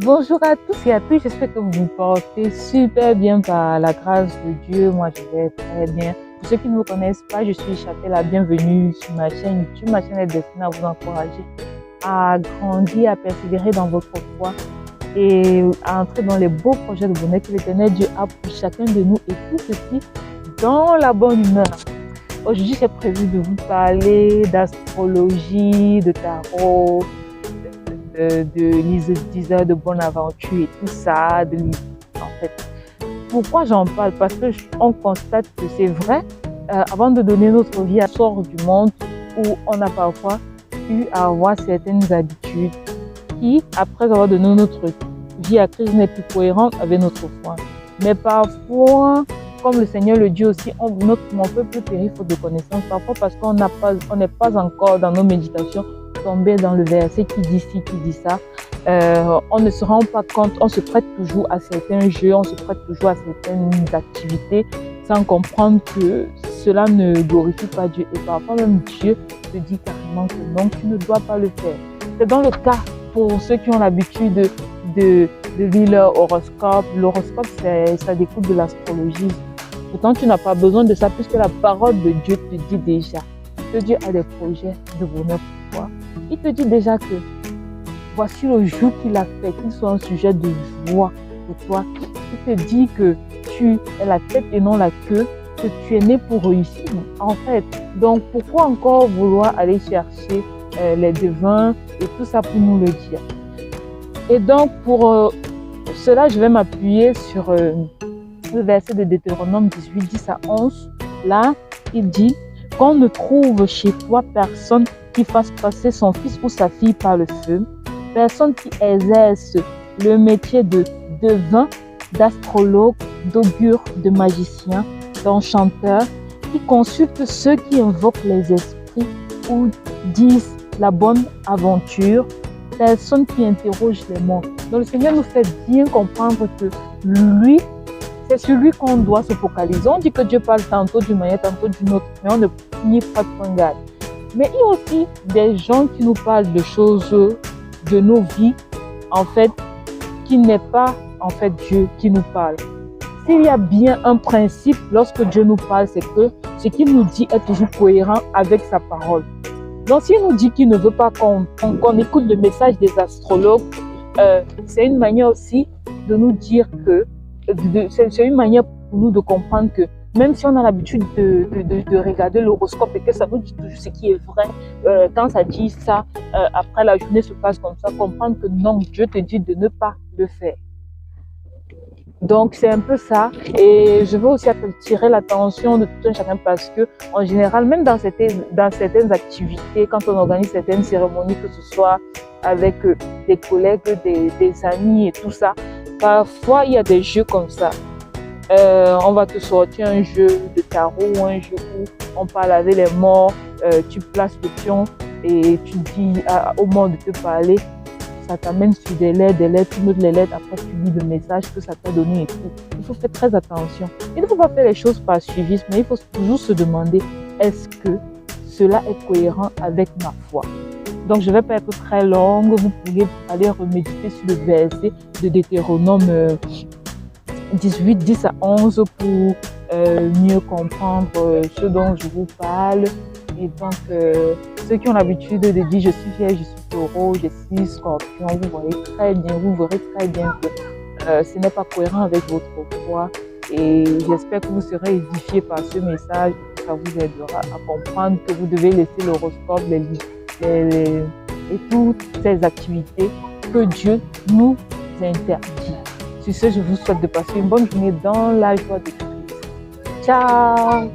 Bonjour à tous et à toutes, j'espère que vous vous portez super bien par la grâce de Dieu. Moi, je vais très bien. Pour ceux qui ne me connaissent pas, je suis Chapelle, la bienvenue sur ma chaîne YouTube. Ma chaîne est destinée à vous encourager à grandir, à persévérer dans votre foi et à entrer dans les beaux projets de bonheur que l'Éternel Dieu a pour chacun de nous, et tout ceci dans la bonne humeur. Aujourd'hui, j'ai prévu de vous parler d'astrologie, de tarot, de Lise Diseur, de Bonaventure et tout ça, en fait. Pourquoi j'en parle? Parce que on constate que c'est vrai, avant de donner notre vie à sort du monde où on a parfois eu à avoir certaines habitudes qui, après avoir donné notre vie à Christ, n'est plus cohérente avec notre foi. Mais parfois, comme le Seigneur le dit aussi, mon peuple périt faute de connaissance, parfois parce qu'on n'est pas encore dans nos méditations tombé dans le verset qui dit ci, qui dit ça. On ne se rend pas compte, on se prête toujours à certains jeux, on se prête toujours à certaines activités sans comprendre que cela ne glorifie pas Dieu. Et parfois même Dieu te dit carrément que non, tu ne dois pas le faire. C'est dans le cas pour ceux qui ont l'habitude de lire leur horoscope. L'horoscope, ça découle de l'astrologie. Pourtant, tu n'as pas besoin de ça puisque la parole de Dieu te dit déjà que Dieu a des projets de bonheur pour toi. Il te dit déjà que voici le jour qu'il a fait, qu'il soit un sujet de joie pour toi. Il te dit que tu es la tête et non la queue, que tu es né pour réussir. En fait, donc pourquoi encore vouloir aller chercher les devins et tout ça pour nous le dire? Et donc pour cela, je vais m'appuyer sur le verset de Deutéronome 18, 10 à 11. Là, il dit qu'on ne trouve chez toi personne qui fasse passer son fils ou sa fille par le feu, personne qui exerce le métier de devin, d'astrologue, d'augure, de magicien, d'enchanteur, qui consulte ceux qui invoquent les esprits ou disent la bonne aventure, personne qui interroge les morts. Donc le Seigneur nous fait bien comprendre que lui, c'est sur lui qu'on doit se focaliser. On dit que Dieu parle tantôt d'une manière, tantôt d'une autre, mais on ne nie pas de point garde. Mais il y a aussi des gens qui nous parlent de choses de nos vies, en fait, qui n'est pas en fait Dieu qui nous parle. S'il y a bien un principe lorsque Dieu nous parle, c'est que ce qu'il nous dit est toujours cohérent avec sa parole. Donc s'il nous dit qu'il ne veut pas qu'on écoute le message des astrologues, c'est une manière aussi de nous dire que, c'est une manière pour nous de comprendre que même si on a l'habitude de regarder l'horoscope et que ça nous dit toujours ce qui est vrai, quand ça dit ça, après la journée se passe comme ça, comprendre que non, Dieu te dit de ne pas le faire. Donc c'est un peu ça, et je veux aussi attirer l'attention de tout un chacun parce que en général, même dans certaines activités, quand on organise certaines cérémonies, que ce soit avec des collègues, des amis et tout ça, parfois il y a des jeux comme ça. On va te sortir un jeu de tarot ou un jeu où on parle avec les morts, tu places le pion et tu dis au mort de te parler, ça t'amène sur des lettres, tu notes les lettres, après tu lis le message que ça t'a donné et tout. Il faut faire très attention. Il ne faut pas faire les choses par suivisme, mais il faut toujours se demander, est-ce que cela est cohérent avec ma foi? Donc je ne vais pas être très longue, vous pouvez aller reméditer sur le verset de Deutéronome 18, 10 à 11 pour mieux comprendre ce dont je vous parle. Et donc, ceux qui ont l'habitude de dire je suis vierge, je suis taureau, je suis scorpion, vous voyez très bien, vous verrez très bien que ce n'est pas cohérent avec votre foi. Et j'espère que vous serez édifiés par ce message, que ça vous aidera à comprendre que vous devez laisser l'horoscope, et toutes ces activités que Dieu nous interdit. Sur ce, je vous souhaite de passer une bonne journée dans la joie de Christ. Ciao!